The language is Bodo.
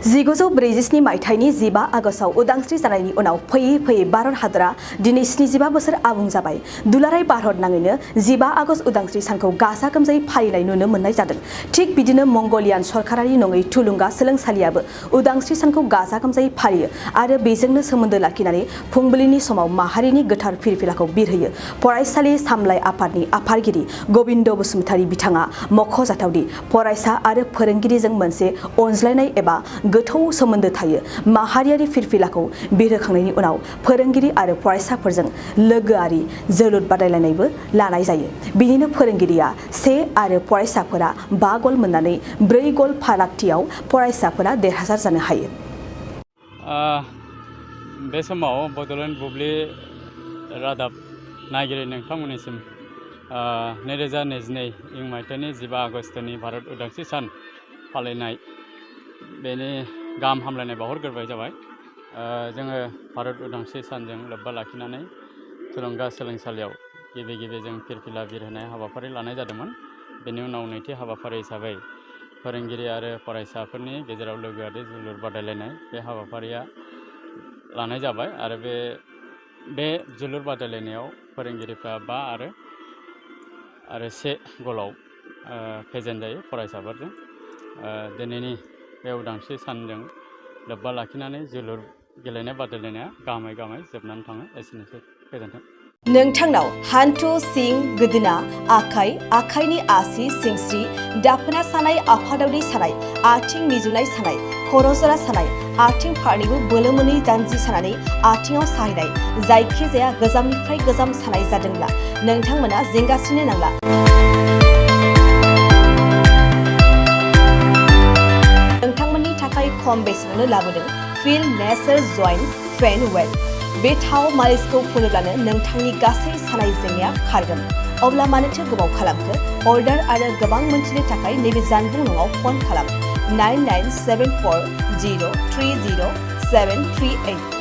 1947 मायथाइनि 15 आगस्टआव उदांस्रि जानायनि उनाव फैयै फैयै भारत हादरा दिनै 75 बोसोर आबुं जाबाय। दुलाराय भारत नाङैनो 15 आगस्ट उदांस्रि सानखौ गाजा गोमजायै फालिनाय नुनो मोननाय जादों। थिग बिदिनो मंगलियान सरकारारि नङै थुलुंगा सोलोंसालियाबो उदांस्रि सानखौ गाजा गोमजायै फालियो आरो बेजोंनो सोमोन्दो लाखिनानै फुंबिलिनि समाव माहारिनि गोथार फिरफिलाखौ बिरहोयो। फरायसालि सामलाय आफादनि आफादगिरि गबिन्द बसुमतारी बिथाङा मख'जाथावदि फरायसा आरो फोरोंगिरिजों मोनसे अनज्लायनाय एबा गोथौ सोमोन्दो थायो। माहारियारि फिरफिलाखौ बिरहोखांनायनि उनाव फोरोंगिरि आरो फरायसाफोरजों लोगोआरि जोलुर बादायलायनायबो लानाय जायो। बिनिनो फोरोंगिरिया 1 आरो फरायसाफोरा 5 गल मोननानै 4 गल फारागथियाव फरायसाफोरा देरहासार जानो हायो। बे समाव बड'लेण्ड बुब्लि रादाब नायगिरि नोंथांमोननिसिम 2022 इं मायथाइनि 15 आगस्टनि भारत उदांस्रि सान फालिनाय बेनि गाहाम हामलायनाय बावहरग्रोनाय जाबाय। जोङो भारत उदांस्रि सानजों लोब्बा लाखिनानै थुलुंगा सोलोंसालियाव गिबि जों फिरफिला बिरहोनाय हाबाफारि लानाय जादोंमोन। बेनि उनाव नैथि हाबाफारि हिसाबै फोरोंगिरि आरो फरायसाफोरनि गेजेराव लोगोआरि जोलुर बादायलायनाय बे हाबाफारिया लानाय जाबाय आरो बे जोलुर बादायलायनायाव फोरोंगिरिफ्रा 5 आरो 1 गलाव फेजेन जायो फरायसाफोरजों। दिनैनि बे उदांस्रि सानजों लोब्बा लाखिनानै जोलुर गेलेनाय बादायलायनाया गाहामै जोबनानै थाङो। एसेनोसै, गोजोन्थों। नोंथांनाव हान्थु, सिं, गोदोना, आखाइनि आसि, सिंस्रि, दाफोना सानाय, आफादावदै सानाय, आथिं मिजुनाय सानाय, खर' जरा सानाय, आथिं फारनैबो बोलो मोनै जानजि सानानै आथिङाव साहैनाय, जायखिजाया गोजामनिफ्राय गोजाम सानाय जादोंब्ला नोंथांमोना जिंगासिनो नांला। नोंथांमोननि थाखाय खम बेसेनावनो लाबोदों फिल नेचार जइन्ट पेन वेल। बे थाव मालिसखौ फुनोब्लानो नोंथांनि गासै सानाय जेंनाया खारगोन। अब्ला मानोथो गोबाव खालामखो? अर्डार आरो गोबां मोनथिनो थाखाय नैबे जानबुं नङाव फन खालाम 9974030738।